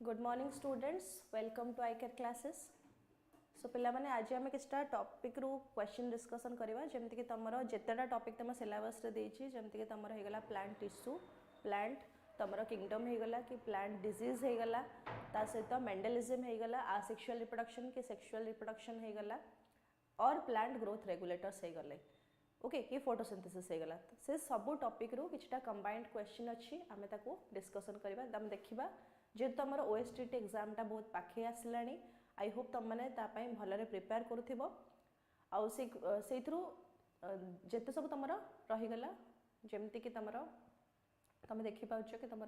Good morning students, welcome to iCare classes. So पिला माने आज आम किछटा टॉपिक रू क्वेश्चन डिस्कशन करवा जमती कि तुमरो जेतेटा टॉपिक तुम सिलेबस रे देछि जमती कि तुमरो हे गला प्लांट टिश्यू, प्लांट तुमरो किंगडम हे गला कि प्लांट डिजीज हे गला, ता सहित मेंडलिज्म हे गला, आसेक्सुअल रिप्रोडक्शन कि सेक्सुअल रिप्रोडक्शन हे गला और प्लांट ग्रोथ रेगुलेटर्स हे गले ओके कि फोटोसिंथेसिस हे गला। से सब टॉपिक रू किछटा कंबाइंड क्वेश्चन अछि आमे ताको डिस्कशन करबा दम देखिबा जेहेतु तुम ओएसटीटी एग्जाम टा बहुत पाखे आसला। आई होप तुम मैंने भलरे प्रिपेयर करुथिबो आउ से जेते सब तुम रहीगला जमती कि तुम देखि पाउछ कि तुम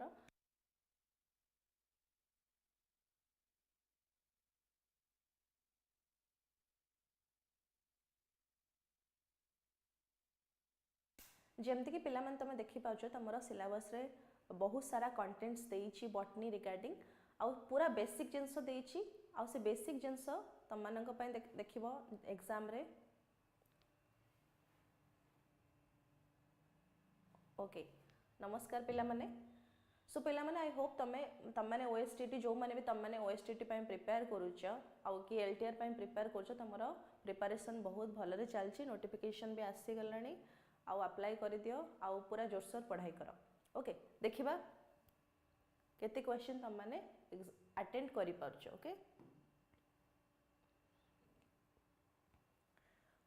जमती कि पिला मन तुम देखि पाउछ तुम सिलेबस रे बहुत सारा कंटेंट्स देइछि बॉटनी रिगार्डिंग आउ पूरा बेसिक जिनस देइछि आउ से बेसिक जिनस तुम मानक पय देखिबो एग्जाम रे ओके। नमस्कार पिला माने। सो पिला माने आई होप तुम माने ओएसटीटी जो माने भी तुम माने ओएसटीटी पय प्रिपेयर करूछ आउ कि एलटीआर पय प्रिपेयर करूछ तुमरो प्रिपरेशन बहुत भलरे चलछि, नोटिफिकेशन भी आसी गलानी आउ अप्लाई कर दियो आउ पूरा जोरसोर पढ़ाई करो ओके। देखिबा केते क्वेश्चन तुम माने अटेंड करि पारछ okay.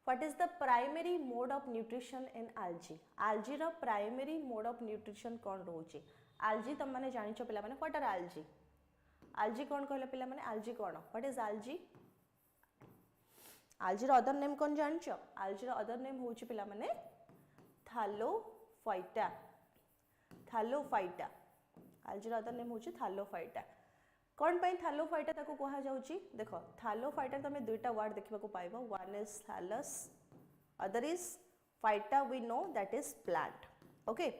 What is the primary mode of nutrition in algae? algae रो प्राइमरी मोड ऑफ न्यूट्रिशन कोन रहउची? algae तुम माने जानिछो पिला माने व्हाट आर algae? algae कोन कहले पिला माने algae कोन? What is algae? algae रो अदर नेम कोन जानिछो? algae रो अदर नेम होउची पिला माने थालोफाइटा। थालोफाइटा algae रो अदर नेम होउची थालोफाइटा। कोन पय थालोफाइटा ताको कहा जाउची? देखो थालोफाइटा तमे दुईटा वर्ड देखिबा को पाइबो, one is thallus other is phyta, we know that is plant okay.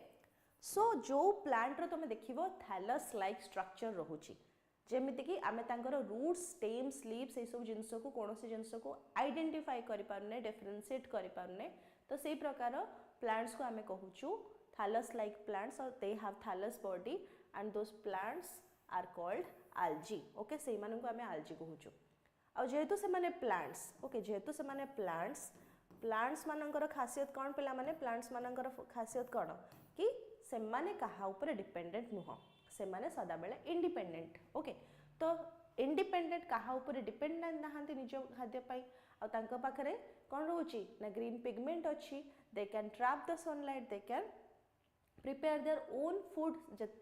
So जो प्लांट रो तमे देखिबो थैलस लाइक स्ट्रक्चर रहउची जेमिति कि आमे तांकर रूट्स, स्टेम्स, लीव्स ए सब जिंस को कोनोसी जिंस को आइडेंटिफाई करि पारने, डिफरेंशिएट करि पारने, तो सेही प्रकार प्लांट्स को आमे कहूचू thallus like plants or they have thallus body and those plants are called algae okay। से मानन को हमें algae कहूचू। आ जेहेतु से माने plants okay, जेहेतु से माने plants मानकर खासियत कौन पिला माने? plants मानकर खासियत कौन कि से माने कहा ऊपर डिपेंडेंट नुह, से माने सदा बेले इंडिपेंडेंट ओके। तो इंडिपेंडेंट कहा ऊपर डिपेंडेंट नहांती निज खाद्य पाई आ तांका पाखरे कौन रहउची ना ग्रीन पिगमेंट अछि, they can trap the sunlight, they can prepare their own food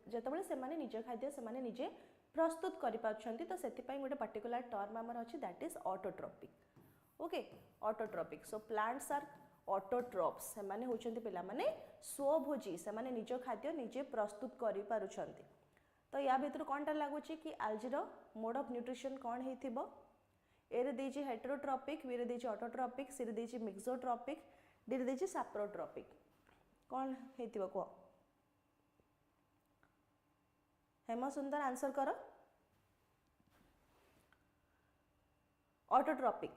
जेतबेले से माने निज खाद्य से माने निजे प्रस्तुत करि पाछंती। तो सेति पई गोटे पर्टिकुलर टर्म हमर अछि that is autotrophic okay. Autotrophic so plants are autotrophs, से माने होचंती पिला माने स्वभोजी, से माने निज खाद्य निजे प्रस्तुत करि पारुछंती। तो या भीतर कोनटा लागुची कि algae रो मोड ऑफ न्यूट्रिशन कोन हेतिबो? ए रे देछि हेटेरोट्रोपिक, बी रे देछि ऑटोट्रोपिक, सी रे देछि मिक्सोट्रोपिक, डी रे देछि सैप्रोट्रोपिक। कोन हेतिबो को? हेमा सुंदर आंसर करो। ऑटोट्रोपिक,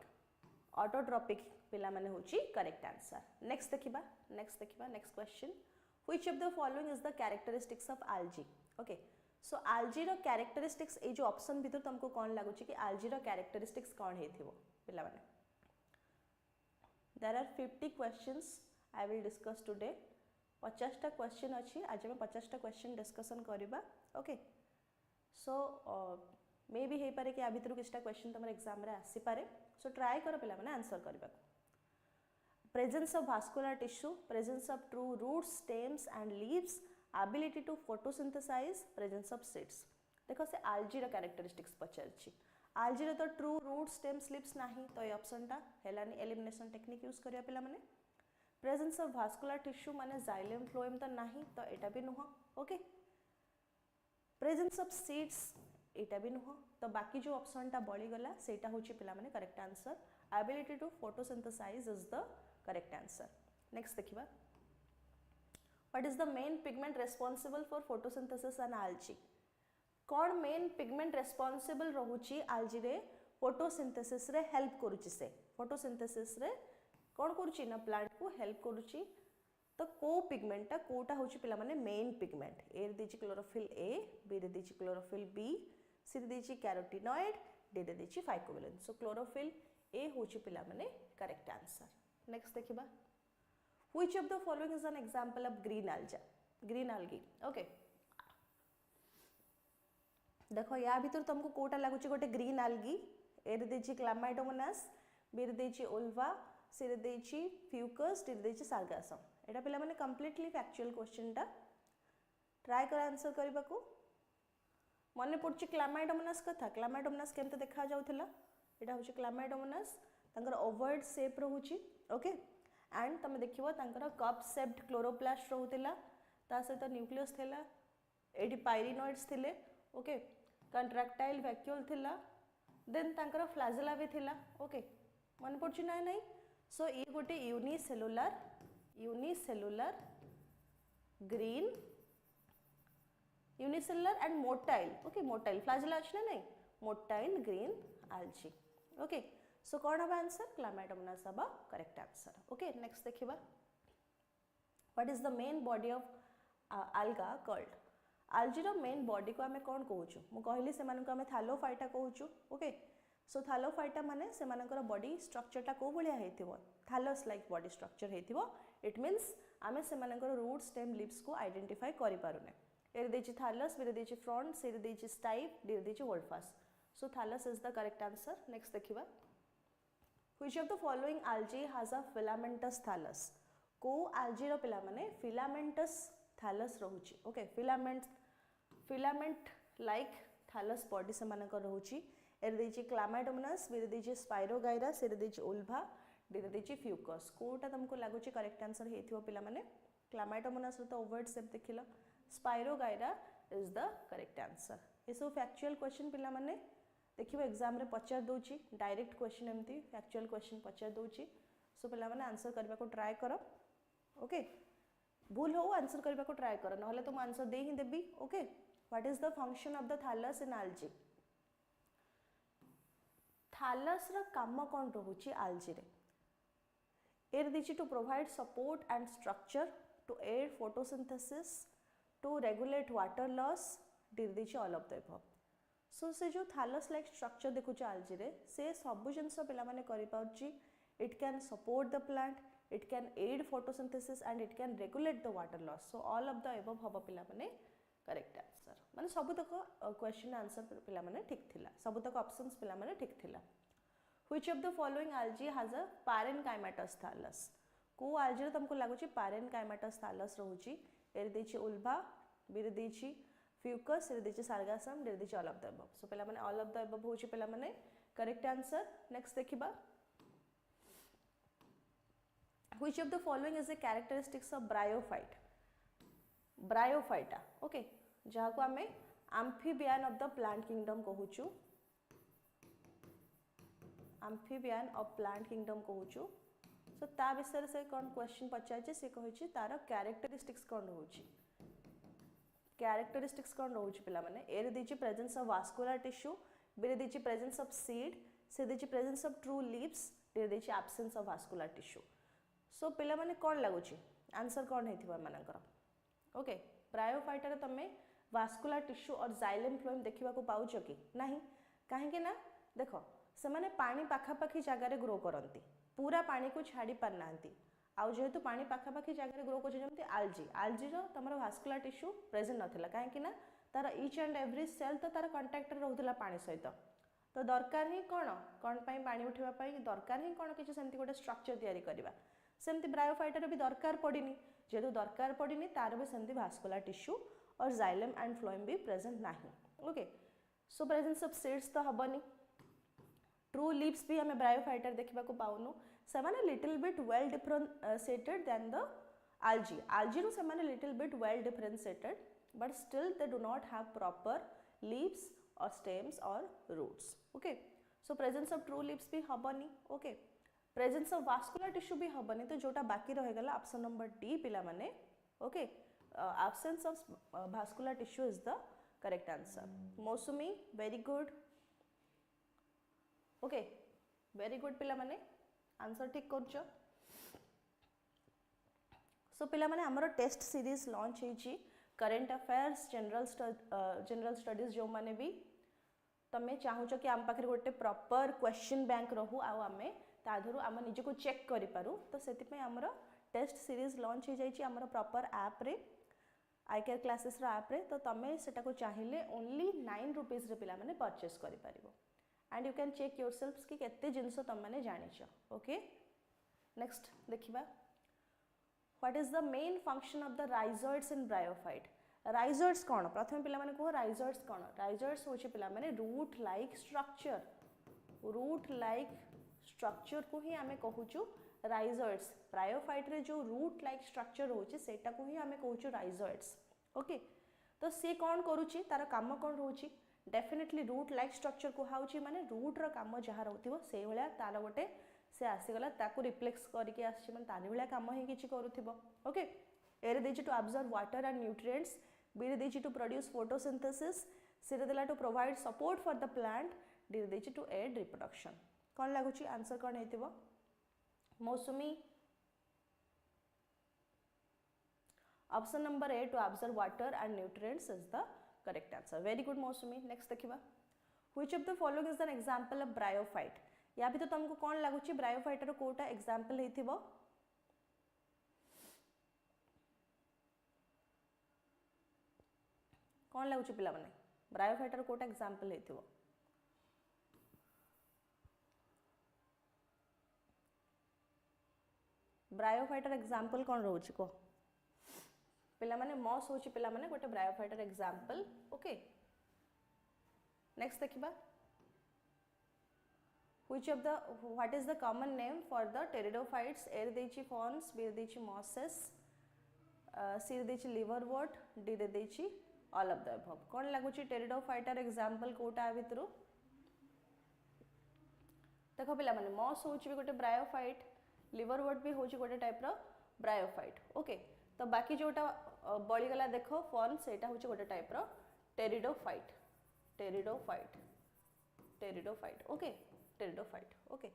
ऑटोट्रोपिक पिला माने होची करेक्ट आंसर। नेक्स्ट देखिबा next question, which of the following is the characteristics of algae okay. So algae रो कैरेक्टरिस्टिक्स ए जो ऑप्शन भीतर तुमको कोन लागुची कि algae रो कैरेक्टरिस्टिक्स कोन हेतिबो पिला माने? There are 50 questions I will discuss today. 50टा क्वेश्चन अच्छी, आज हम 50टा क्वेश्चन डिस्कशन करबा ओके। सो मे भी हे पारे कि आ भीतर किछटा क्वेश्चन तुम एग्जाम रे आसी पारे, सो ट्राई करो पिला माने आंसर करबा को। Presence of vascular tissue, presence of true roots, stems and leaves, ability to photosynthesize, presence of seeds. देखो से algae रो कैरेक्टरिस्टिक्स पचारछि, algae रो तो ट्रू रूट, स्टेम्स, लीव्स नाही, तो ए ऑप्शन टा हेलानी, एलिमिनेशन टेक्निक यूज करिया पिला माने। प्रेजेंस ऑफ वास्कुलर टिश्यू माने जाइलम फ्लोएम तो नहीं, तो एटा भी नुह ओके। प्रेजेंस ऑफ सीड्स एटा भी नुह, तो बाकी जो ऑप्शन टा बळी गला सेटा होची पिला माने correct answer. Ability to photosynthesize is the correct answer. Next देखिबा, what is the main pigment responsible for photosynthesis in algae? कौन मेन पिगमेंट रेस्पोंसिबल रहउची algae रे फोटोसिंथेसिस रे हेल्प करूची? से फोटोसिंथेसिस रे कौन करूची ना प्लांट को हेल्प करूची। तो को पिगमेंटा कोटा होची पिला माने मेन पिगमेंट? ए रे देछि क्लोरोफिल ए, बी रे देछि क्लोरोफिल बी, सी देछि कैरोटिनॉइड, डी देछि फाइकोबिलिन। सो क्लोरोफिल ए होछि पिला माने करेक्ट आंसर। नेक्स्ट देखिबा which of the following is an example of green algae, green algae। Okay देखो या भीतर तुमको कोटा लागुची गोटे ग्रीन algae, ए रे देछि क्लामाइडोमोनास, बी रे देछि ओल्वा, सी रे देछि फ्यूकस, डी रे देछि सार्गासम। एटा पिला माने कंप्लीटली फैक्चुअल क्वेश्चन टा ट्राई कर आंसर करबा को। मने पड़छि क्लामाइडोमोनास कथा, क्लामाइडोमोनास केमते देखा जाउथला, एटा होछि क्लामाइडोमोनास तांकर ओवॉइड शेप रहुछि। ओके एंड तमे देखिबो तांकर कप शेप्ड क्लोरोप्लास्ट रहुतिला, ता सहित न्यूक्लियस थिला, एडी पाइरिनॉइड्स थिले। ओके कंट्रैक्टाइल वैक्यूल थिला, देन तांकर फ्लैजेला भी थिला। ओके मन पड़छि ना नहीं। सो ये गोटे unicellular green, unicellular and motile. Okay motile flagella अछि ना नहीं, motile green algae। Okay so कौन हबा आंसर, क्लामाइडोमोनास हबा करेक्ट आंसर। ओके नेक्स्ट देखिबा what is the main body of alga called. algae रो मेन बॉडी को हमें कौन कहूछु, मु कहली से मानको हमें थालोफाइटा कहूछु। ओके सो थालोफाइटा माने से मानकर बॉडी स्ट्रक्चर टा को भलिया हेतिबो, थालोस लाइक बॉडी स्ट्रक्चर हेतिबो। इट मींस हमें से मानकर रूट स्टेम लीव्स को आइडेंटिफाई करि पारुने। ए रे देछि थालस, बी रे देछि फ्रंट, सी रे देछि स्टाइप, डी रे देछि वोल्फास। So thallus is the correct answer. Next देखिबा which of the following algae has a filamentous thallus। को algae रो पिला माने filamentous thallus रहुछि। Okay filament like thallus body से मानकर रहुछि। ए रे देछि क्लामाइडोमोनास, बी रे देछि स्पाइरोगाइरा, सी रे देछि ओल्वा, डी रे देछि फ्यूकस। कोटा तुमको लागुछि करेक्ट आंसर हेथिबो पिला माने, क्लामाइडोमोनास रो तो ओवर्ड शेप देखिलो, Spirogyra is the correct answer. ये सब फैक्चुअल क्वेश्चन पिला माने देखिबो एग्जाम रे पचार दोछि, डायरेक्ट क्वेश्चन एमती फैक्चुअल क्वेश्चन पचार दोछि। सो पिला माने आंसर करबा को ट्राई करो। ओके भूल हो आंसर करबा को ट्राई करो, नहले तुम आंसर दे ही देबी। Okay what is the function of the thallus in algae। Thallus रा काम कोन रहुछि algae रे, ए रे दिछि to provide support and structure, to aid photosynthesis, to regulate water loss, D रे दिछि all of the above. So से जो थैलस लाइक स्ट्रक्चर देखुछि algae रे, से सब जिंस पिला माने करि पाउछि। It can support the plant, it can aid photosynthesis and it can regulate the water loss. So all of the above हबो पिला माने करेक्ट आंसर। माने सबुतक क्वेश्चन आंसर पिला माने ठीक थिला, सबुतक ऑप्शंस पिला माने ठीक थिला। Which of the following algae has a parenchymatous thallus। को algae रे तुमको लागुछि parenchymatous thallus रहुछि। ए रे देछि ओल्वा, बी रे देछि फ्यूकस, सी रे देछि सार्गासम, डी रे देछि all of the above. So पिला माने ऑल ऑफ द अबव होछि पिला माने करेक्ट आंसर। नेक्स्ट देखिबा which of the following is the characteristics of bryophyte, bryophyta. Okay जहाँ को हमें amphibian of the plant kingdom कहूछु, एम्फीबियन ऑफ प्लांट किंगडम कहूछु। सो ता विषय से कौन क्वेश्चन पचाइछे, से कहिछि तार कैरेक्टरिस्टिक्स कौन रहउछि, कैरेक्टरिस्टिक्स कौन रहउछि पिला माने। ए रे दिछि presence of vascular tissue, B रे दिछि प्रेजेंस ऑफ सीड, सी दिछि presence of true leaves, D रे दिछि absence of vascular tissue. So पिला माने कौन लागुछि आंसर कौन हेथिबा मानकर। ओके ब्रायोफाइटा रे तमे वास्कुलर टिश्यू और जाइलम फ्लोएम देखिबा को पाउछ कि नहीं, काहे ना देखो से माने पानी पाखापाखी जगह ग्रो करती, पूरा पानी को छाड़ी पार नांती। आउ जेहेतु पानी पाखापाखी जगह ग्रो कर जमती algae रो तमरो वास्कुलर टिश्यू प्रेजेंट नथिला, काहे ना तार ईच एंड एवरी सेल तो तार कांटेक्ट रहउतला पानी सहित। तो दरकार ही कौन पाई पानी उठेबा पाई दरकार ही कौन किछि सेमती गोटे स्ट्रक्चर तैयारी करबा, सेमती ब्रायोफाइटा रो भी दरकार पड़िनी। जेहेतु दरकार पड़िनी तार भी सेमती वास्कुलर टिश्यू और जाइलम एंड फ्लोएम भी प्रेजेंट नाही। Okay so presence of seeds तो हबनी, ट्रू लीव्स भी हमें ब्रायोफाइटा देखा को पाउनु, से माने little bit well differentiated then the algae रो से माने little bit well differentiated but still they do not have proper leaves और स्टेम्स और roots. Okay so presence of true leaves भी हबनी। Okay presence of vascular tissue भी हबनी, तो जोटा बाकी रहेगला ऑप्शन नंबर डी पिला माने। Okay absence of vascular tissue is the correct answer। मौसुमी very good। Okay very good पिला माने आंसर ठीक करछो। सो पिला माने हमरो टेस्ट सीरीज लॉन्च हेची, करंट अफेयर्स जनरल स्टडीज जो माने भी तमें चाहूच कि आम पाखे गोटे प्रॉपर क्वेश्चन बैंक रहू आम ताधर आम निज को चेक करूँ तो से टेस्ट सीरीज लॉन्च हो जाइए आमर प्रॉपर ऐप रे आई केयर क्लासेस ऐप रे तो तुम्हें सेटा को चाहिए ओनली 9 रुपीज पिला माने परचेस करि परिबो and you can check yourself कि केते जिनस तुम मैंने जानिछ ओके। नेक्स्ट देखिबा what is the main function of the rhizoids in bryophyte. Rhizoids कौन प्रथम पिला माने कहो राइजोइड्स कौन राइजोइड्स होचे पिला माने रूट लाइक स्ट्रक्चर को ही आमे कहूचु राइजोइड्स। ब्रायोफाइट रे जो रूट लाइक स्ट्रक्चर होचे सेटा को ही आमे कहूचु राइजोइड्स ओके। तो सी कौन करूची तार काम कौन रोची डेफिनेटली रूट लाइक स्ट्रक्चर को हाउची माने रूट रो काम जहाँ रहउथिबो से भलिया तार गोटे से आसीगला ताकू रिफ्लेक्स करके आसी माने तारी भलिया काम ही किछि करूथिबो ओके। एरे देछि to absorb water and nutrients B देछि टू प्रोड्यूस फोटोसिंथेसिस सी देला to provide support for the plant D देछि टू एड रिप्रोडक्शन। कौन लागुची आंसर कौन हेतिबो Mousumi option number A to absorb water and nutrients is the correct answer very good Mousumi. Next देखिबा which of the following is an example of bryophyte. या भी तो तुमको कौन लागुची ब्रायोफाइट रो कोटा एग्जांपल हेतिबो कौन लागुची पिला माने ब्रायोफाइट रो कोटा एग्जांपल हेतिबो ब्रायोफाइटर एग्जांपल कौन रोची को पिला माने मॉस होची पिला माने गोटे ब्रायोफाइटर एग्जांपल ओके। नेक्स्ट देखिबा which of the what is the common name for the pteridophytes एर देची फॉर्न्स बी देची मॉसेस सी देची लिवरवॉर्ट डी देची ऑल ऑफ द अबव। कौन लागुची टेरिडोफाइटर एग्जांपल कोटा भितरु देखो पिला माने मॉस होची गोटे ब्रायोफाइट लिवरवॉर्ट भी होची गोटे टाइप रो ब्रायोफाइट ओके। तो बाकी जोटा बळीगला देखो फॉर्म सेटा होची गोटे टाइप रो टेरिडोफाइट ओके टेरिडोफाइट ओके।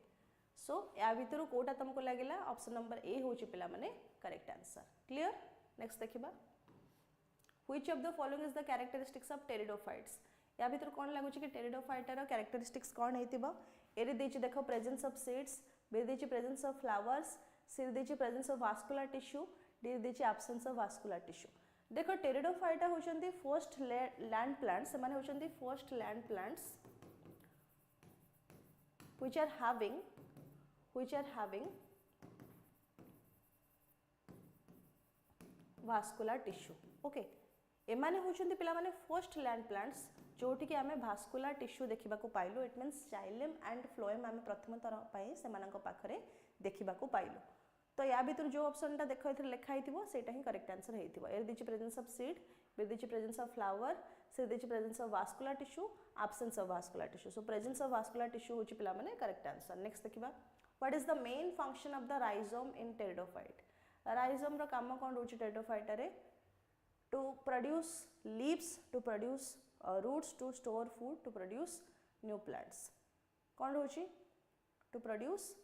सो या भितरु कोटा तुमको लागिला ऑप्शन नंबर ए होची पिला माने करेक्ट आंसर क्लियर। नेक्स्ट देखिबा which of the following is the characteristics of pteridophytes. या भितर कौन लागुची कि टेरिडोफाइटर रो कैरेक्टरिस्टिक्स कौन हेतिबो एरे देची देखो प्रेजेंस ऑफ सीड्स बी देची प्रेजेंस ऑफ फ्लावर्स सी देची presence of vascular tissue D देची एब्सेंस ऑफ वास्कुलर टिश्यू। देखो टेरिडोफाइटा होचंती फर्स्ट लैंड प्लांट्स से माने होचंती first land plants which are having vascular tissue okay. एमाने होचंती पिला माने फर्स्ट लैंड प्लांट्स जोटी कि आमे भास्कुलर टिश्यू देखिबा को पाइलु it means xylem and phloem आमे प्रथम थर पई से मानक पाखरे देखिबा को पाइलु। तो या भीतर जो ऑप्शन टा देखो इथर लिखा हिथिबो सेटा ही करेक्ट आंसर हेथिबो एर दिछि प्रेजेंस ऑफ सीड बी दिछि प्रेजेंस ऑफ फ्लावर सी दिछि presence of vascular tissue absence of vascular tissue. So presence of vascular tissue होछि पिला माने करेक्ट आंसर। नेक्स्ट देखिबा what is the main function of the rhizome in pteridophyte. Rhizome रो काम कोन रोछि pteridophyte रे to produce leaves to produce roots to store food to produce new plants. कौन रोची to produce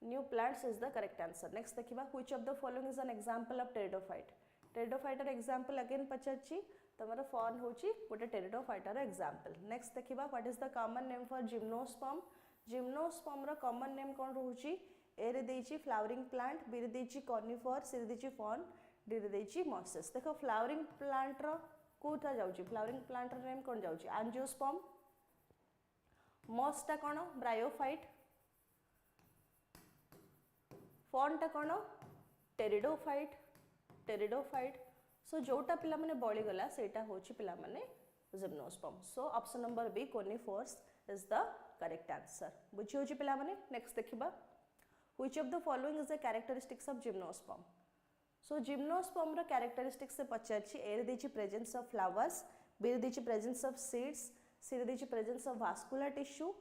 new plants is the correct answer. Next देखिबा which of the following is an example of pteridophyte. टेरिडोफाइटर example again पचाची तमरा form होची गोटे टेरिडोफाइटर example. Next देखिबा what is the common name for gymnosperm. Gymnosperm रो common name कोन रोची ए रे देची फ्लावरिंग प्लांट बी रे देची कॉर्निफर सी रे देची फॉर्न डी रे देची मॉसेस। देखो फ्लावरिंग प्लांट रो कोठा जाउची फ्लावरिंग प्लांट रो नेम कोन जाउची एंजियोस्पर्म मॉस टा कोन ब्रायोफाइट फॉर्न टा कोन टेरिडोफाइट। सो जोटा पिला माने बळी गला सेटा होची पिला माने gymnosperm. So option number B conifers is the correct answer बुझी होची पिला माने। नेक्स्ट देखिबा which of the following is the characteristics of gymnosperm. So gymnosperm रो कैरेक्टरिस्टिक्स से पचाची ए रे देची प्रेजेंस ऑफ फ्लावर्स बी रे देची प्रेजेंस ऑफ सीड्स सी रे देची presence of vascular tissue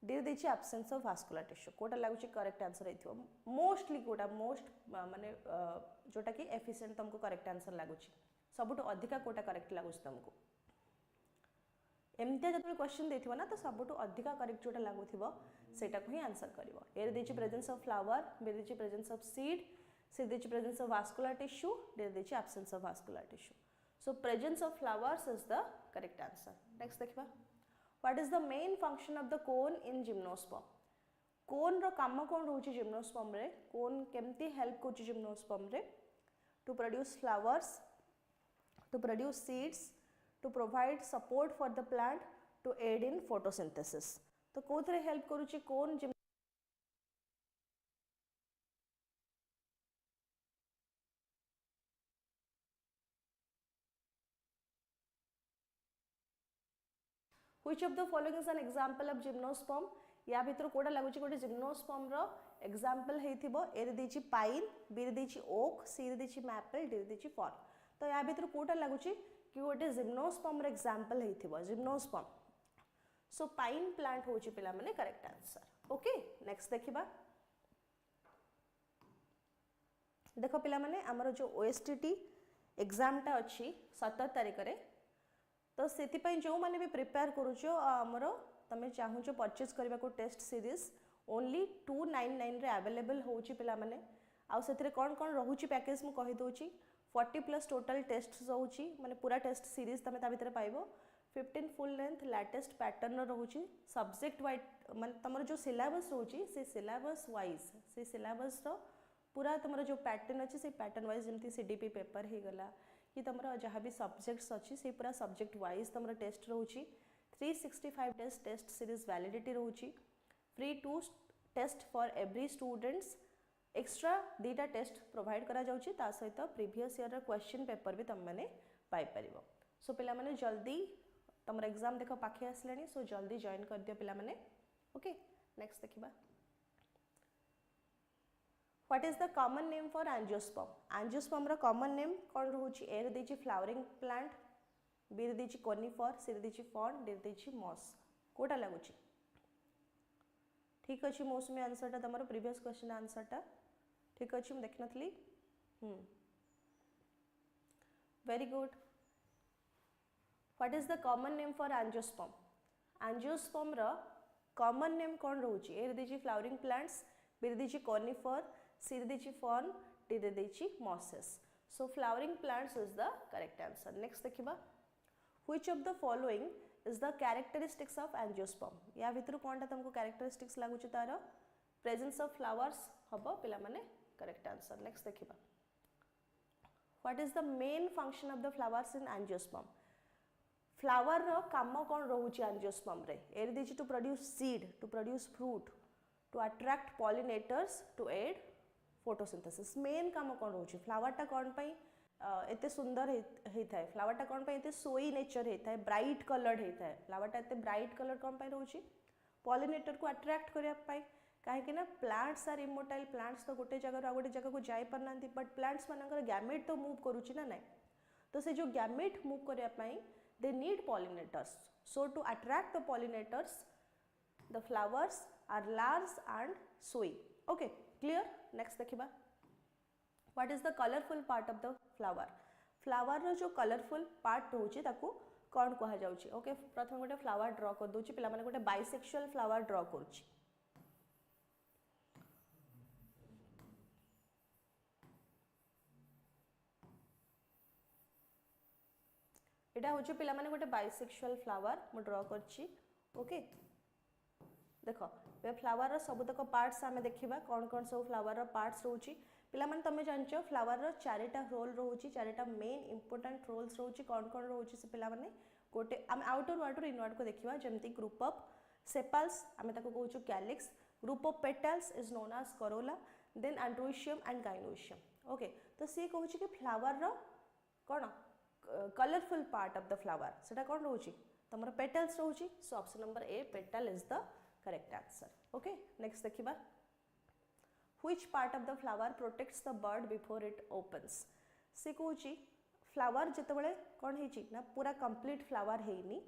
D रे देची एब्सेंस ऑफ वास्कुलर टिश्यू। कोटा लागुची करेक्ट आंसर हेथिबो मोस्टली कोटा मोस्ट माने जोटा कि एफिशिएंट तुमको करेक्ट आंसर लागुची सबुठ अधिका कोटा करेक्ट लागुची तुमको एमती जब क्वेश्चन देथिबो ना तो सबुठ अधिका करेक्ट जोटा लागुथिबो सेटा को ही आंसर करिवो। ए रे देची प्रेजेंस ऑफ फ्लावर बी रे देची प्रेजेंस ऑफ सीड सी देची presence of vascular tissue D रे देची absence of vascular tissue. So presence of flowers is the correct answer. Next देखिबा what is the main function of the cone in gymnosperm cone रो काम कोन रहउची gymnosperm रे कोन केमती हेल्प करउची जिम्नोस्पर्म रे to produce flowers to produce seeds to provide support for the plant to aid in photosynthesis तो कोथरे हेल्प करूची कोन Which of the following is an example of gymnosperm या भितर कोडा लागुची गोटे जिम्नोस्पर्म रो एग्जांपल हेथिबो ए रे देची पाइन बी रे देची ओक सी रे देची मैपल डी रे देची फॉर्न तो या भितर कोडा लागुची कि गोटे जिम्नोस्पर्म रो एग्जांपल हेथिबो जिम्नोस्पर्म सो पाइन प्लांट होची पिला माने करेक्ट आंसर ओके नेक्स्ट देखिबा देखो पिला माने हमर जो ओएसटीटी एग्जाम टा अछि 17 तारिख रे तो से जो मैंने भी प्रिपेयर करुचो आमर तुम चाहूच परचेज करने को टेस्ट सीरीज ओनली 299 रे अवेलेबल होची पिला माने आउ से कौन कौन रोची पैकेज मु कहि दोची 40+ टोटल टेस्ट रोची माने पूरा टेस्ट सीरीज तुम ता भितर पाइबो 15 फुल लेंथ लेटेस्ट पैटर्न रोची सब्जेक्ट वाइज माने तुमर जो सिलेबस रोची से सिलेबस वाइज से सिलेबस रो पूरा तुमर जो पैटर्न अच्छी से पैटर्न वाइज जमती सीडीपी पेपर ही गला कि तुम जहाँ भी सब्जेक्ट्स अच्छी से पूरा सब्जेक्ट वाइज तुम टेस्ट रोची 365 डेज टेस्ट सीरीज वैलिडिटी रोची free 2 test for every students extra 2टा टेस्ट प्रोवाइड करा जाउची ता सहित प्रीवियस ईयर रो क्वेश्चन पेपर भी तुम माने पाई परिबो सो पिला माने जल्दी तुम एग्जाम देखो पाखे आसलेनी सो जल्दी जॉइन कर दियो पिला माने ओके नेक्स्ट देखिबा What is the common name for angiosperm? Angiosperm रा common name कौन रहउची ए रे देची flowering plant बी रे देची conifer सी रे देची fern डी रे देची moss कोटा लागुची ठीक अछि मौसमी आंसर टा तमरो प्रीवियस क्वेश्चन आंसर टा ठीक अछि हम देखनथली very good What is the common name for angiosperm? Angiosperm रा common name कौन रहउची ए रे देची flowering plants बी रे देची conifer सी रे देची फॉर्न डी रे देची mosses so flowering plants is the correct answer next देखिबा which of the following is the characteristics of angiosperm या भितर कोनटा तुमको कैरेक्टरिस्टिक्स लागुची तार प्रेजेंस ऑफ फ्लावर्स हबो पिला माने करेक्ट आंसर नेक्स्ट देखिबा what is the main function of the flowers in angiosperm flower रो काम कोन रहउची एंजियोस्पर्म रे ए रे देची to produce seed to produce fruit to attract pollinators to aid photosynthesis main काम कौन रोची फ्लावर टा कौन पाई एते सुंदर हेता है फ्लावर टा कौन पाई एते सोई नेचर हेता है ब्राइट कलर्ड हेता है फ्लावर टा एते ब्राइट कलर कौन पाई रोची पॉलिनेटर को अट्रैक्ट करिया पाई काहे कि ना प्लांट्स आर इमोर्टाइल प्लांट्स तो गोटे जगह आ गोटे जगह को जाई परनांती बट प्लांट्स मानकर गैमेट तो मूव करूची ना नहीं तो से जो गैमेट मूव करिया पाई they need pollinators so to attract the pollinators the flowers are large and सोई ओके क्लियर नेक्स्ट देखिबा what is the colourful part of the flower flower रो जो कलरफुल पार्ट होची ताकू कोन कहा जाउची ओके प्रथम गोटे फ्लावर ड्रा कर दोची पिला माने गोटे बाइसेक्सुअल फ्लावर ड्रा करूची एटा होची पिला माने गोटे बाइसेक्सुअल फ्लावर मु ड्रा करची ओके देखो वे फ्लावर सबुतक पार्ट्स आमे देखिबा कौन कौन सब फ्लावर रो पार्ट्स रहउची पिला माने तमे जानचो फ्लावर रो चारिटा रोल रहउची चारिटा मेन इंपोर्टेंट रोल्स रहउची कौन कौन रहउची से पिला माने गोटे आमे आउटर वाटर इनवर्ड को देखिबा जेमति ग्रुप ऑफ सेपल्स आमे ताको कहउछु calyx group of petals is known as corolla then androecium and gynoecium okay तो से कहउची कि फ्लावर रो कोन colourful part of the flower सेटा कोन रहउची तमरो पेटल्स रहउची so option number A petal is the correct answer okay next देखिबा which part of the flower protects the bird before it opens से कहउची फ्लावर जेतेबेले कोन हेची ना पूरा कंप्लीट फ्लावर हेनी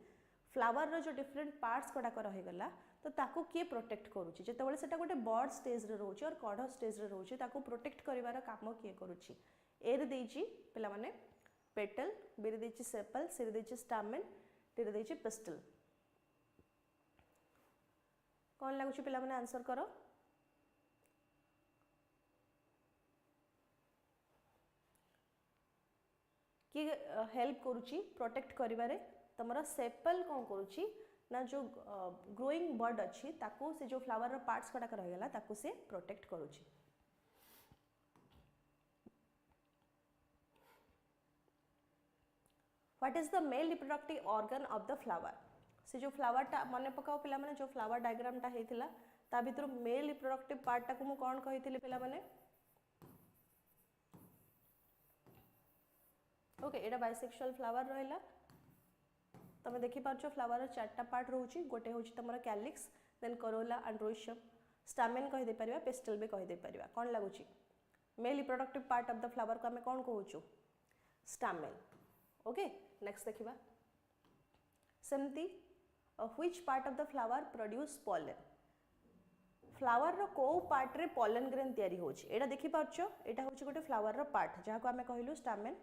फ्लावर रो जो डिफरेंट पार्ट्स कोडा कर रहि गला तो ताको के प्रोटेक्ट करूची जेतेबेले सेटा गोटे बर्ड स्टेज रे रहउची और कढ स्टेज रे रहउची ताको प्रोटेक्ट करिवार काम के करूची ए रे देची पिला माने पेटल बी रे देची सेपल सी रे देची स्टामेन डी रे देची पिस्टल कौन लगुची पिला माने आंसर करो कि हेल्प करूची प्रोटेक्ट करिवारे तमरा सेपल कौन करूची ना जो ग्रोइंग बर्ड अच्छी ताको से जो फ्लावर पार्ट्स गुड़ाक रहीगला ताको से प्रोटेक्ट करुची। What is the male reproductive organ of the flower? से जो फ्लावर टा मन पकाओ पिला माने जो फ्लावर डायग्राम टा हेतिला ता भितर मेल रिप्रोडक्टिव पार्ट टा को मु कोन कहितली पिला माने? ओके एटा बाइसेक्सुअल फ्लावर रहिला। तमे देखि पाछो फ्लावर चारटा पार्ट रहउची, गोटे होची तमरा calyx, then corolla, androecium, stamen कहि दे परिबा, पेस्टल भी कहि दे परिबा। कोन लागुची? Male reproductive part of the flower को हमें कोन कहउचो? स्टामेन। ओके नेक्स्ट देखिबा। सेमती which part of the flower produce pollen? Flower रो को पार्ट रे पॉलन ग्रेन तयारी होची? एटा देखि पाछो, एटा होची गोटे फ्लावर रो पार्ट जहा को हमें कहिलु स्टामेन।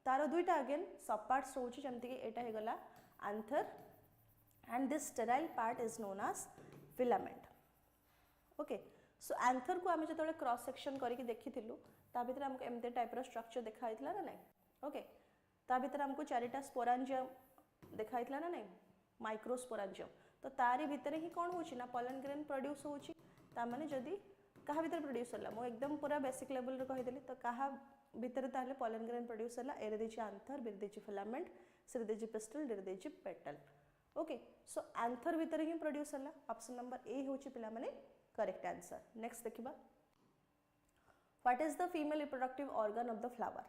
तारो दुईटा अगेन सब पार्ट्स होची, जेमति कि एटा हे गला anther and this sterile part is known as filament. Okay so anther को आमे जतले क्रॉस सेक्शन करिकि देखिथिलु ता भितर हमको एमते टाइप रो स्ट्रक्चर देखाइतला ना नै? ओके ता भितर हमको चारिटा स्पोरांजियम देखाइतला ना नै? माइक्रोस्पोरांजियम। तो तारी भितर ही कोन होची ना पॉलन ग्रेन प्रोड्यूस होची। ता माने जदी कहा भितर प्रोड्यूस होला, मो एकदम पूरा बेसिक लेवल रे कहि देली, तो कहा भितर ताले पॉलन ग्रेन प्रोड्यूस होला, एरे देची एंथर, बिर देची फिलामेंट, सिर देची पिस्टल, डिर देची पेटल। ओके सो एंथर भितर ही प्रोड्यूस होला। ऑप्शन नंबर ए होची पिला माने करेक्ट आंसर। नेक्स्ट देखिबा। What is the female reproductive organ of the flower?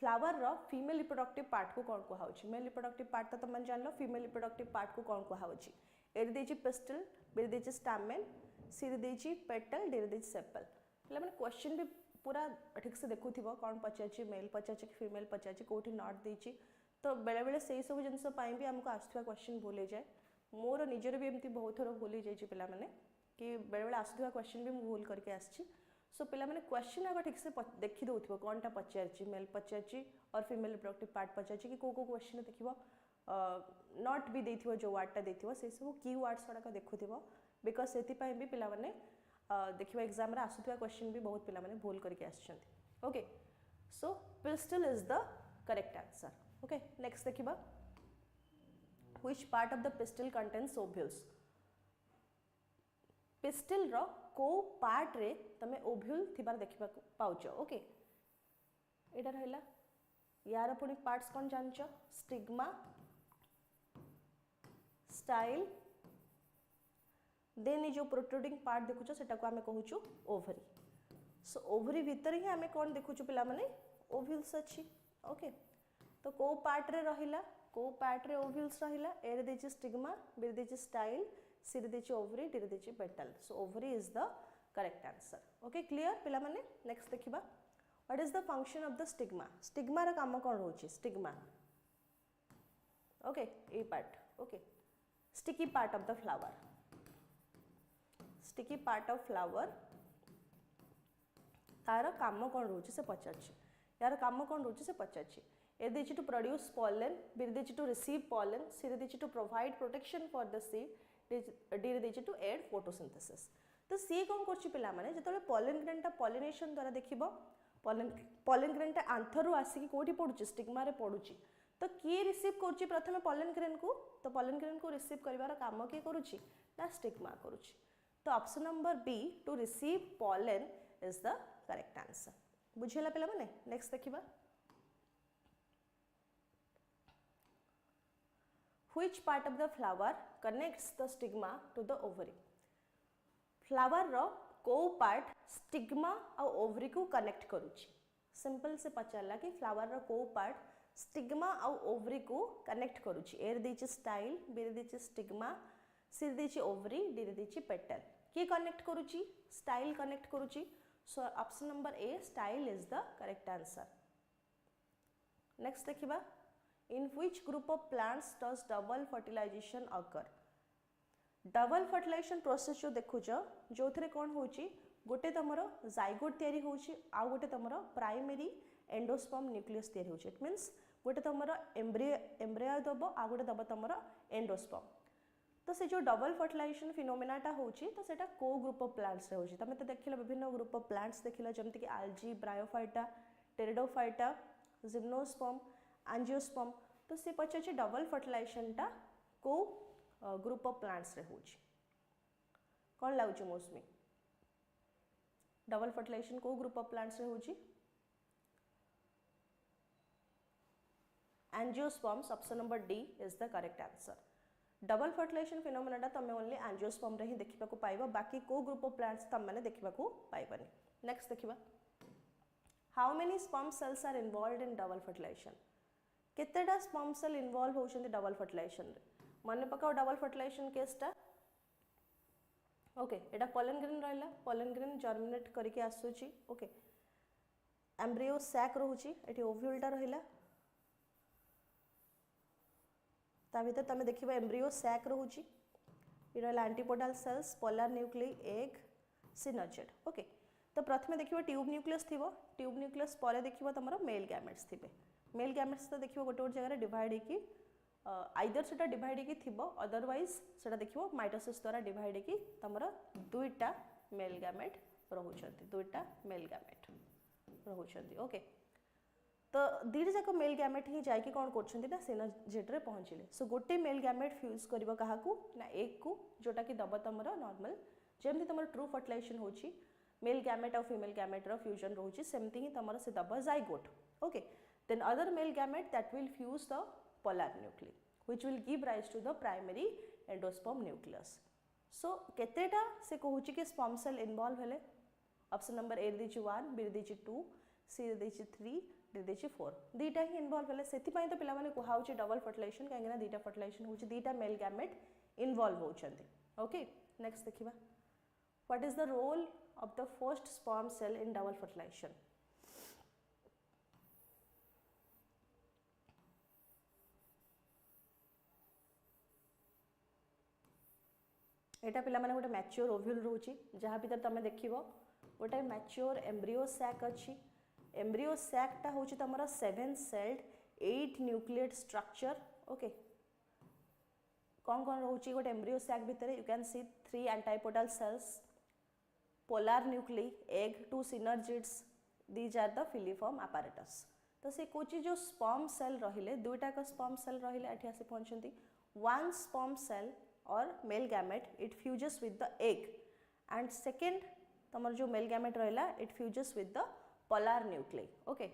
Flower रो फीमेल रिप्रोडक्टिव पार्ट को कोन कहा होची? मेल रिप्रोडक्टिव पार्ट तो तुम जान लो, फीमेल रिप्रोडक्टिव पार्ट को कोन कहा होची? एरे देची पिस्टल, बिर देची स्टामेन, सिर देची पेटल, डिर देची सेपल। पिला माने क्वेश्चन भी पूरा ठीक से देखुथिबो, कोन पचाची मेल पचाची फीमेल पचाची, कोठी नॉट देची, तो बेले बेले सेही सब जिंस पाई भी हमको आस्थुवा क्वेश्चन भूल जाए। मोर निजर भी एमती बहुत थोर भूल जाई पिला माने कि बेले बेले आस्थुवा क्वेश्चन भी मु भूल करके आछि। सो पिला माने क्वेश्चन आगे ठीक से देखि दउथिबो, कोनटा पचाची मेल पचाची और फीमेल रिप्रोडक्टिव पार्ट पचाची, कि को क्वेश्चन देखिबो नॉट भी देथिबो, जो वर्डटा देथिबो से सब की वर्ड्स गुडा देखुथिबो, बिकॉज सेति पई भी पिला माने देखिबा एग्जाम रे आसुथिबा क्वेश्चन भी बहुत पिला माने भूल करके आछछन्ती। Okay so pistil is the correct answer. Okay next देखिबा। Which part of the pistil contains ovules? Pistil रो को पार्ट रे तमे ओव्यूल थिबार देखिबा पाउचो। ओके एटा रहला यार पुनी पार्ट्स कोन जानचो? स्टिग्मा, स्टाइल, देन जो प्रोट्रूडिंग पार्ट देखुचो सेटा को हमें कहूचो ओवरी। सो ओवरी भीतर ही हमें कोन देखुचो पिला माने? ओव्यूल्स अछि। ओके तो को पार्ट रे रहिला, को पार्ट रे ओव्यूल्स रहिला, एरे देची स्टिग्मा, बिर देची स्टाइल, सिर देची ओवरी, डिर देची petal. So ovary is the correct answer. Okay clear पिला माने? नेक्स्ट देखिबा। What is the function of the stigma? Stigma रा काम कोन होची? Stigma okay a part, okay sticky part of the flower, sticky part of flower तार काम कौन रोचे से पचारछि। यार काम कौन रोचे से पचारछि। ए देछि टू प्रोड्यूस पॉलन, बिर देछि टू रिसीव पॉलन, सिर देछि to provide protection for the seed, D देछि टू एड फोटोसिंथेसिस। तो सी कौन करछि पिला माने जतले पॉलन ग्रेनटा पॉलिनेशन द्वारा देखिबो, पॉलन ग्रेनटा आंथर रु आसी कोठी पडुछि? स्टिग्मा रे पडुछि। तो किए रिसीव करछि प्रथमे पॉलन ग्रेन को? तो पॉलन ग्रेन को रिसीव करिवार काम के करुछि ना स्टिग्मा करुछि। तो option number B to receive pollen is the correct answer. बुझिला पिला माने? नेक्स्ट देखिबा। Which part of the flower connects the stigma to the ovary? Flower रो को पार्ट स्टिग्मा और ओवरी को कनेक्ट करुछि? सिंपल से पचारला कि फ्लावर रो को पार्ट स्टिग्मा और ओवरी को कनेक्ट करुछि। एर देछि स्टाइल, बिर देछि स्टिग्मा, सिर देछि ओवरी, डिर देछि पेटल। के कनेक्ट करुछि? स्टाइल कनेक्ट करुछि। So option number A style is the correct answer. Next देखिबा। In which group of plants does double fertilization occur? Double fertilization process जो देखुछ जो थरे कोन होची, गोटे तमरो जाइगोट तयारी होची, आ गोटे तमरो प्राइमरी एंडोस्पर्म न्यूक्लियस तयारी होची। इट मींस गोटे तमरो एम्ब्रियो दबो, आ गोटे दबो तमरो एंडोस्पर्म। तो से जो डबल फर्टिलाइजेशन फिनोमेनाटा होची तो सेटा को ग्रुप ऑफ प्लांट्स रे होची? तमे तो देखिला विभिन्न ग्रुप ऑफ प्लांट्स देखिला, जेमति कि आल्जी, ब्रायोफाइटा, टेरिडोफाइटा, जिम्नोस्पर्म, एंजियोस्पर्म। तो से पछे डबल फर्टिलाइजेशन टा को ग्रुप ऑफ प्लांट्स रे होची कौन लागुची मौसमी डबल फर्टिलाइजेशन को ग्रुप ऑफ प्लांट्स रे होची angiosperms option number D is the correct answer double fertilization phenomena तुम ओनली एंजियोस्पर्म रे ही देखा पाइबा बाकी को ग्रुप ऑफ प्लांट्स तुम मैंने देखा पाइबानी नेक्स्ट देखिबा how many sperm cells are involved in double fertilization केतेटा स्पर्म सेल इन्वॉल्व होउछन्ती डबल फर्टिलाइजेशन रे मन पकाओ डबल फर्टिलाइजेशन केसटा ओके एटा पोलन ग्रेन रहला पोलन ग्रेन जर्मिनेट करके आसुची ओके एम्ब्रियो सैक रहउची एठी ओव्यूलटा रहला ता भीतर तमे देखिबा एम्ब्रियो सैक रहउची इ रहला antipodal cells polar nuclei egg synergid okay तो प्रथमे देखिबा ट्यूब न्यूक्लियस थिबो ट्यूब न्यूक्लियस परे देखिबा तमरो मेल गैमेट्स थिबे मेल गैमेट्स तो देखिबो गोटे गोटे जगह डिवाइड हेकी आइदर सेटा डिवाइड हेकी थिबो अदरवाइज सेटा देखिबो माइटोसिस द्वारा डिवाइड हेकी तमरो दुईटा मेल गैमेट रहउछन्ती दुईटा मेल गैमेट रहउछन्ती ओके तो दीटा जाक मेल गैमेट ही जाइके कौन करछन्ती ना सिनर्जेट रे पहुँचिले सो गोटे मेल गैमेट फ्यूज करिबो काहाकू ना एक को जोटा कि दब तमरो नॉर्मल जेमती तमरो ट्रू फर्टिलाइजेशन होची मेल गैमेट और फीमेल गैमेट रो फ्यूजन रहउची सेमती ही तमरो से दब zygote okay then other male gamete that will fuse the polar nuclei which will give rise to the primary endosperm nucleus so केतेटा से कहूची कि sperm cell involve हेले ऑप्शन नंबर ए देची 1 B देची 2 सी देची 3 डी देची 4 दीटा ही इन्वॉल्व हेले सेति पई तो पिला माने कुहाउची डबल फर्टिलाइजेशन काहेना दीटा फर्टिलाइजेशन होची दीटा मेल गैमेट इन्वॉल्व होचंती ओके नेक्स्ट देखिबा what is the role of the first sperm cell in double fertilization एटा पिला माने गोटे मैच्योर ओव्यूल रहउची जहाँ भीतर तमे देखिबो गोटे मैच्योर एम्ब्रियो सैक अछि एम्ब्रियो सैक टा होची तमरा 7 सेल्ड 8 न्यूक्लियेट स्ट्रक्चर ओके कौन कौन रहउची गोटे एम्ब्रियो सैक भीतर you can see 3 antipodal cells polar nuclei egg 2 synergids these are the filiform apparatus तो से कोची जो स्पर्म सेल रहिले दुईटा का स्पर्म सेल रहिले एठी आसी पहुंचंती one sperm cell or male gamete it fuses with the egg and second तमर जो male gamete रहला it fuses with the polar nuclei okay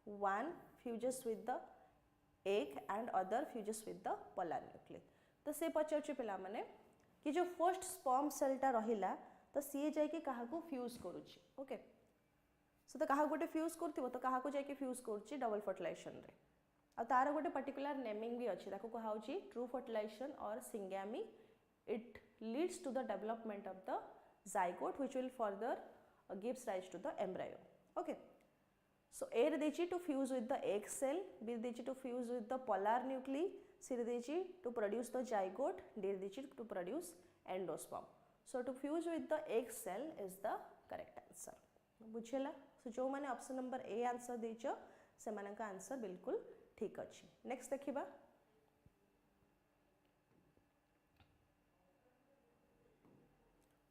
one fuses with the egg and other fuses with the polar nuclei तो से पचारछु पिला माने कि जो first sperm cell टा रहिला तो सी जाय के काहा को फ्यूज करूची ओके सो तो काहा गोटे फ्यूज करथिबो तो काहा को जाय के फ्यूज करूची डबल फर्टिलाइजेशन रे आ तार गोटे पर्टिकुलर नेमिंग भी अच्छी ताको कहाउची ट्रू फर्टिलाइजेशन और syngamy it leads to the development of the zygote which will further gives rise to the embryo okay so a रे देची to fuse with the egg cell b देची to fuse with the polar nuclei c रे देची to produce the zygote d रे देची to produce endosperm so to fuse with the egg cell is the correct answer बुझेला so जो माने option number A answer देचो से माने का answer बिल्कुल ठीक अच्छी नेक्स्ट देखिबा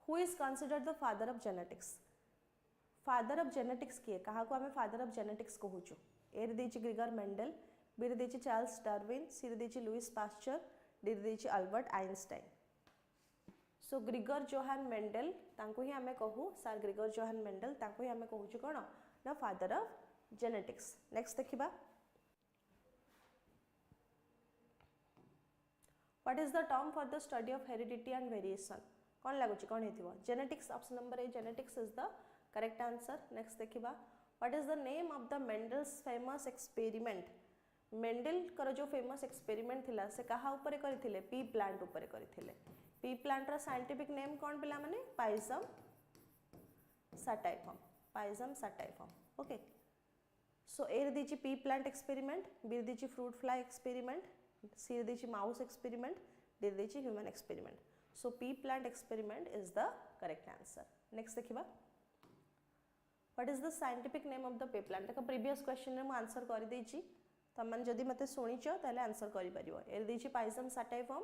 who is considered the father of genetics father of genetics किए कहा को हमें फादर ऑफ जेनेटिक्स कहूछु ए रे देची ग्रेगर मेंडल बी रे देची चार्ल्स डार्विन सी रे देची लुइस पास्चर डी रे देची अल्बर्ट आइंस्टाइन सो ग्रेगर जोहान मेंडल तांको ही हमें कहू सर ग्रेगर जोहान मेंडल तांको ही हमें कहूछु कोन ना फादर ऑफ जेनेटिक्स नेक्स्ट देखिबा What is the term for the study of heredity and variation? कौन लागुची कौन हेतिबो genetics option number A genetics is the correct answer next देखिबा what is the name of the Mendel's famous experiment Mendel कर जो famous experiment थिला से कहा ऊपर करथिले पी प्लांट ऊपर करथिले पी प्लांट रा साइंटिफिक नेम कौन पिला माने Pisum sativum okay so A देची पी प्लांट एक्सपेरिमेंट बी देची फ्रूट फ्लाई एक्सपेरिमेंट सी देची माउस एक्सपेरिमेंट डी देची human experiment so pea plant experiment is the correct answer next देखिबा what is the scientific name of the pea plant का previous question रे म answer करि देची तमन जदी मते सुनिछ ताले आंसर करि परिबो ए देची पाइजम सटाइफॉर्म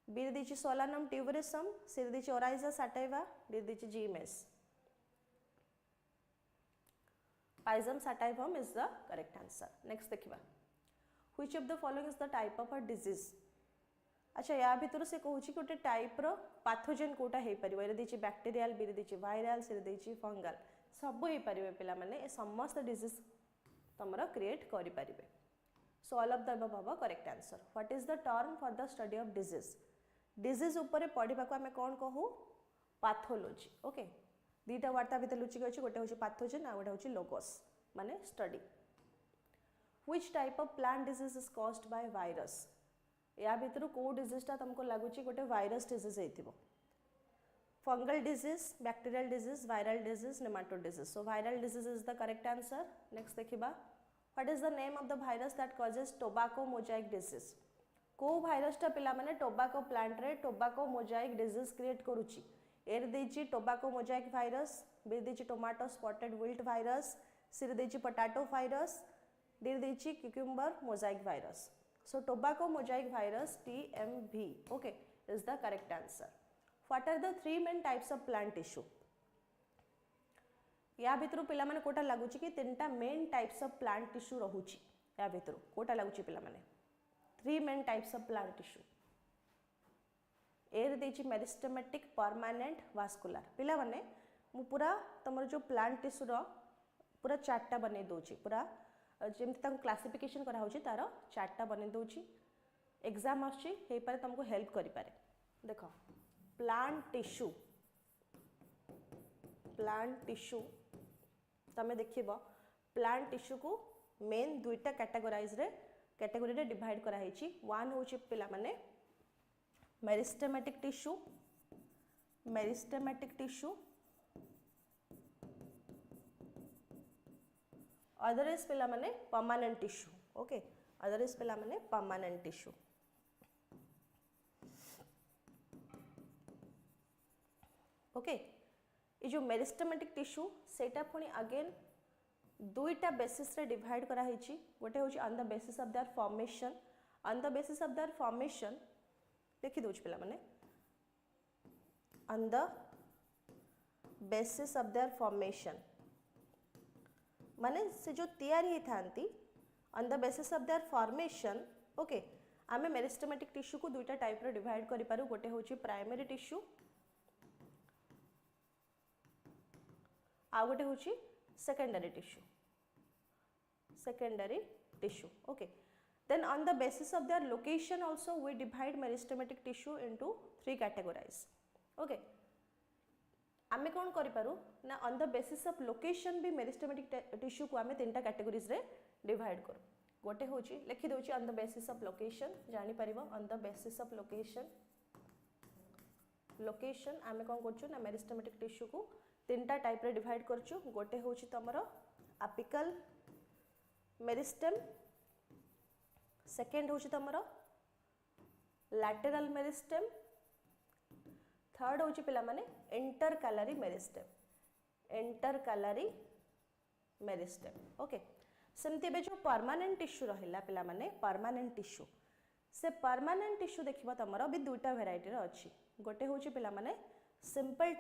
बी देची सोलानम ट्यूबरेसम सी देची ओराइजा सटाइवा डी देची Zea mays Pisum sativum is the correct answer next देखिबा which of the following is the type of a disease. अच्छा या भितर से कहूँ गोटे टाइप रो पाथोजेन कोटा हो पार ये देखिए बैक्टेरियल बी देखिए वायरल से देखिए फंगल सब हो पारे पिला माने समस्त डिजीज तुम क्रिएट करें। So all of the above हबो correct answer. What is the term for the study of disease. Disease ऊपर पढ़ा को आम कौन कहू पैथोलॉजी। ओके दीटा वार्ता भितर लुचिक अच्छी गोटे हूँ पैथोजेन आ गोटे हूँ लोगोस माने study. Which type of plant disease is caused by virus. या भितर को डिजीजटा तुमको लगुच गोटे वायरस डिजीज होइथिबो। Fungal disease bacterial disease viral disease nematode disease. So viral disease is the correct answer. Next देखिबा what is the name of the virus that causes tobacco mosaic disease. को भाइरसटा पिला माने टोबैको प्लांट रे tobacco mosaic disease create करूची। एर देची tobacco mosaic virus B देची tomato spotted wilt virus C देची पोटैटो वायरस डी देची cucumber mosaic virus. So tobacco mosaic virus TMV okay is the correct answer. What are the 3 main types of plant tissue. या भितर पिला माने कोटा लागुची कि 3टा main types of plant tissue रहुची। या भितर कोटा लागुची पिला माने 3 main types of plant tissue. एर देची मेरिस्टेमेटिक परमानेंट वास्कुलर। पिला माने मु पूरा तमर जो प्लांट टिश्यू रो पूरा चार्टटा बने दोची पूरा जेमती ताको क्लासिफिकेशन करा होची तार चार्टटा बने दोची। एग्जाम आछी हे पारे तुमको हेल्प करि पारे। देखो प्लांट टिश्यू तमे देखिबो प्लांट टिश्यू को मेन दुईटा कैटेगरी रे डिवाइड करा हेची। वन होची पिला माने मेरिस्टेमेटिक टिश्यू अदर इज पिला माने permanent tissue. Okay other is पिला माने परमानेंट टिश्यू। ओके ये जो मेरिस्टेमेटिक टिश्यू सेटा पुणी अगेन दुईटा बेसिस रे डिवाइड करा हेची। गोटे होची on the basis of their formation. On the basis of their formation लिखि दोच पिला माने on the basis of their formation माने से जो तैयारी ही थांती on the basis of their formation. Okay आमे मेरिस्टेमेटिक टिश्यू को दुईटा टाइप रे डिवाइड करि पारू। गोटे होची प्राइमरी टिश्यू आ गोटे होची secondary tissue. Okay then on the basis of their location also we divide meristematic tissue into 3 categories. Okay आमे कौन करि पारू ना on the basis of location भी मेरिस्टेमेटिक टिश्यू को आमे 3टा कैटेगरीज रे डिवाइड करू। गोटे होची लिखि दोची on the basis of location जानि परिबो on the basis of location आमे कौन करछु ना मेरिस्टेमेटिक टिश्यू को 3टा टाइप रे डिवाइड करछु। गोटे होची तमरो एपिकल मेरिस्टेम सेकेंड होची तमरो लैटरल मेरिस्टेम थर्ड होची पिला माने इंटरकैलरी मेरिस्टेम। ओके सेमती बे जो परमानेंट टिश्यू रहिला पिला माने परमानेंट टिश्यू से परमानेंट टिश्यू देखिबा तमरो भी दुईटा वेराइटी रे अछि। गोटे होची पिला माने simple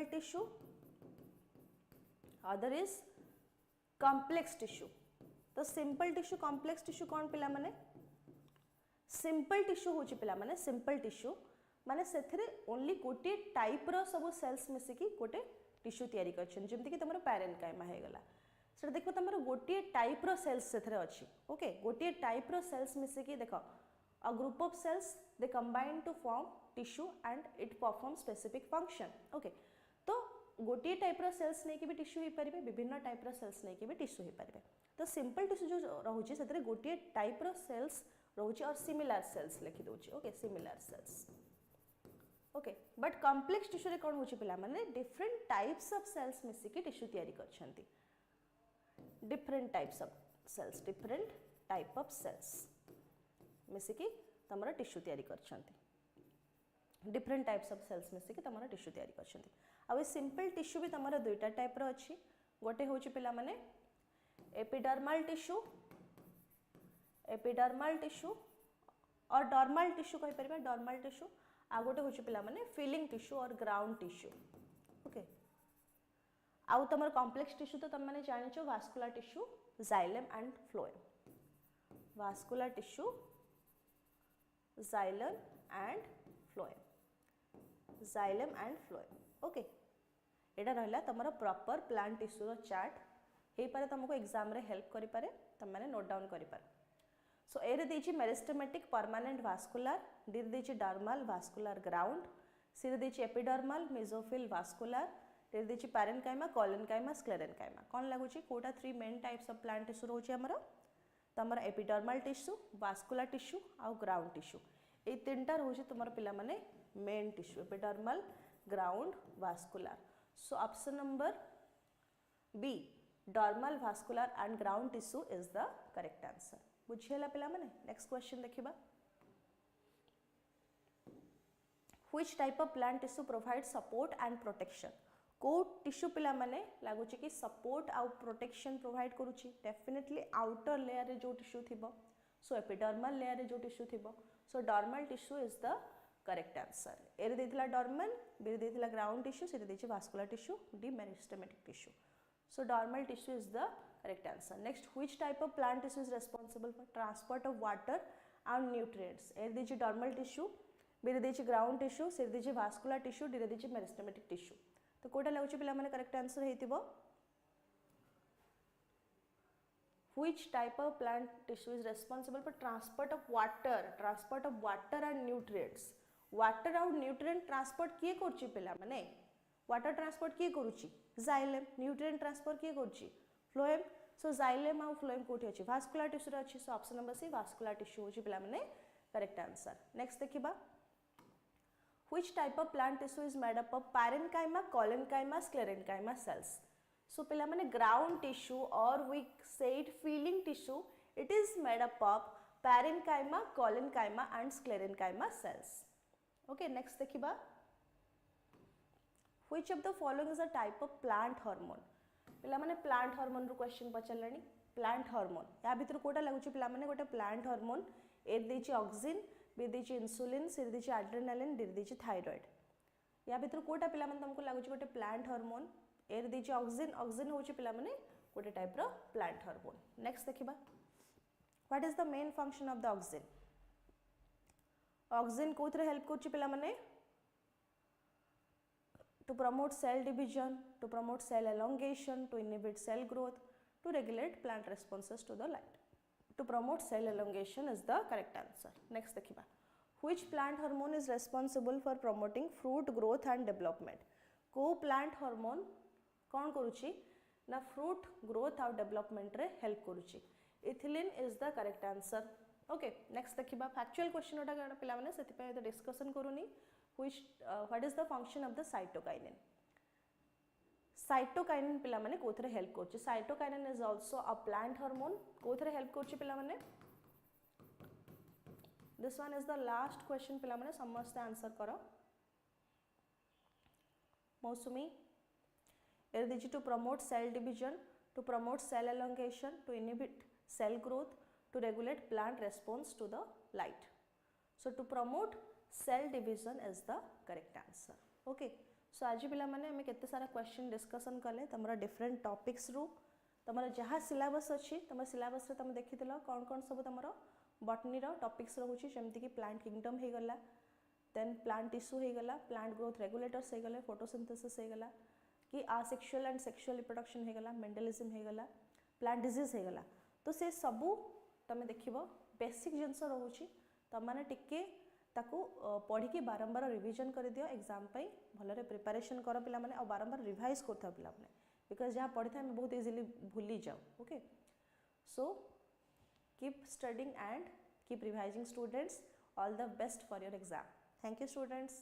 tissue other is complex tissue. तो सिंपल टिश्यू कॉम्प्लेक्स टिश्यू कौन पिला माने सिंपल टिश्यू होची पिला माने सिंपल टिश्यू माने सेथरे ओनली गोटे टाइप रो सब सेल्स मिसिकी गोटे टिश्यू तयारी करछन जेमति कि तमरो पैरेन्काइमा हे गला सेटा देखो तमरो गोटे टाइप रो सेल्स सेथरे अछि। ओके गोटे टाइप रो सेल्स मिसिकी देखो a group of cells they combine to form tissue and it perform specific function. Okay तो गोटे टाइप रो सेल्स नै कि भी टिश्यू हे परिबे विभिन्न टाइप रो सेल्स नै कि भी टिश्यू हे परिबे। तो सिंपल टिश्यू जो रहुची सेथरे गोटे टाइप रो सेल्स रहुची और सिमिलर सेल्स लिखि दोची। Okay similar cells. Okay but complex tissue रे कोन होची पिला माने डिफरेंट टाइप्स ऑफ सेल्स मिसिकी टिश्यू तयारी करछंती। डिफरेंट टाइप ऑफ सेल्स मिसिकी तमरा टिश्यू तयारी करछंती। डिफरेंट टाइप्स ऑफ सेल्स मिसिकी तमरा टिश्यू तयारी करछंती। आ ए सिंपल टिश्यू भी तमरा दुईटा टाइप रो अछि। गोटे होची पिला माने एपिडर्मल टिश्यू और डर्मल टिश्यू कहि परबा डर्मल टिश्यू आ गोटे होची पिला माने फिलिंग टिश्यू और ग्राउंड टिश्यू। ओके आउ तमर कॉम्प्लेक्स टिश्यू तो तुम माने जानिचो vascular tissue xylem and phloem. Vascular tissue, xylem and phloem. Xylem and phloem. Okay. एटा रहला तमरो प्रॉपर प्लांट टिश्यू रो चार्ट हे पारे तुमको एग्जाम रे हेल्प करि पारे तुम माने नोट डाउन करि पारे. सो ए रे देछि मेरिस्टेमेटिक परमानेंट वास्कुलर, डी रे देछि डर्मल वास्कुलर ग्राउंड, सी रे देछि एपिडर्मल मेसोफिल वास्कुलर, डी रे देछि पैरेन्काइमा कोलेनकाइमा स्क्लेरेनकाइमा. कोन लागुछि कोटा three main types of plant tissue रोछि हमरो तमर एपिडर्मल टिश्यू, वास्कुलर टिश्यू आ ग्राउंड टिश्यू. ए तीनटा रोछि तुमर पिला माने main tissue epidermal ground vascular. So option number B, dermal vascular and ground tissue is the correct answer. बुझिएला पिला माने. Next question देखिबा. Which type of plant tissue provides support and protection? को टिश्यू पिला माने लागुछि कि support आउ protection provide करूछि. Definitely outer layer रे जो टिश्यू थिबो, so epidermal layer रे जो टिश्यू थिबो, so dermal tissue is the correct answer. A रे देथिला dermal, B रे देथिला ground tissue, C रे देछि vascular tissue, D meristematic tissue. So dermal tissue is the correct answer. Next, which type of plant tissue is responsible for transport of water and nutrients? A रे देछि dermal tissue, B रे देछि ground tissue, C रे देछि vascular tissue, D रे देछि meristematic tissue. तो कोटा लागुछि पिला माने correct answer हेतिबो. Which type of plant tissue is responsible for transport of water and nutrients? Water आउ न्यूट्रिएंट ट्रांसपोर्ट किए करछि पिला माने वाटर ट्रांसपोर्ट किए करूछि जाइलेम, न्यूट्रिएंट ट्रांसपोर्ट किए करछि फ्लोएम. सो जाइलेम आउ फ्लोएम कोठी अछि वास्कुलर टिश्यू रे अछि. So option number C vascular tissue होछि पिला माने करेक्ट आंसर. नेक्स्ट देखिबा. Which type of plant tissue is made up of parenchyma collenchyma sclerenchyma cells? So पिला माने ग्राउंड टिश्यू और we said filling tissue it is made up of parenchyma collenchyma and sclerenchyma cells. Okay, next देखिबा. Which of the following is a type of plant hormone? पिला माने plant hormone रो question पचललानी. plant hormone या भितर कोटा लागुछि पिला माने गोटे plant hormone A देछि auxin, B देछि इंसुलिन, सी देछि एड्रेनालिन, डी देछि थायराइड. या भितर कोटा पिला माने तुमको लागुछि गोटे plant hormone ए देछि ऑक्सिन, ऑक्सिन होछि पिला माने गोटे टाइप रो plant hormone. नेक्स्ट देखिबा. What is the main function of the auxin? Auxin कोथरे हेल्प करछि पिला माने to promote cell division, to promote cell elongation, to inhibit cell growth, to regulate plant responses to the light. To promote cell elongation is the correct answer. Next देखिबा. Which plant hormone is responsible for promoting fruit growth and development? को plant hormone कोन करूछि ना fruit growth और development रे help करूछि. Ethylene is the correct answer. Okay, next देखिबा. Factual question ओटा गण पिला माने सेति पे तो डिस्कशन करूनी. What is the function of the cytokinin? Cytokinin पिला माने कोथरे हेल्प करछि. Cytokinin is also a plant hormone. कोथरे हेल्प करछि पिला माने? This one is the last question पिला माने समस्त आंसर करो. मौसुमी ए दिछि to promote cell division, to promote cell elongation, to inhibit cell growth, to regulate plant response to the light. So to promote cell division is the correct answer. Okay, so आज पिला माने हमें केते सारा question discussion कले तमरा different topics रो तमरा जहा syllabus अछि तमरा syllabus रे तम देखितलो कोन कोन सब तमरा बॉटनी रो टॉपिक्स रहउछि जेमति कि प्लांट किंगडम हे गला, देन प्लांट टिश्यू हे गला, प्लांट ग्रोथ रेगुलेटर्स हे गले, फोटोसिंथेसिस हे गला कि आसेक्सुअल एंड सेक्सुअल रिप्रोडक्शन हे गला, मेंडलिज्म हे गला, प्लांट डिजीज हे गला. तो से सबु तमे देखिबो बेसिक जिंस रहउछि त माने टिके ताकू पढ़ी के बारंबार रिवीजन कर दियो. एग्जाम पई भलरे प्रिपरेशन करो पिला माने और बारंबार रिवाइज करथो पिला माने बिकॉज़ जहाँ पढ़ी था बहुत इजीली भूली जाओ. Okay, so keep studying and keep revising students. All the best for your exam. Thank you students.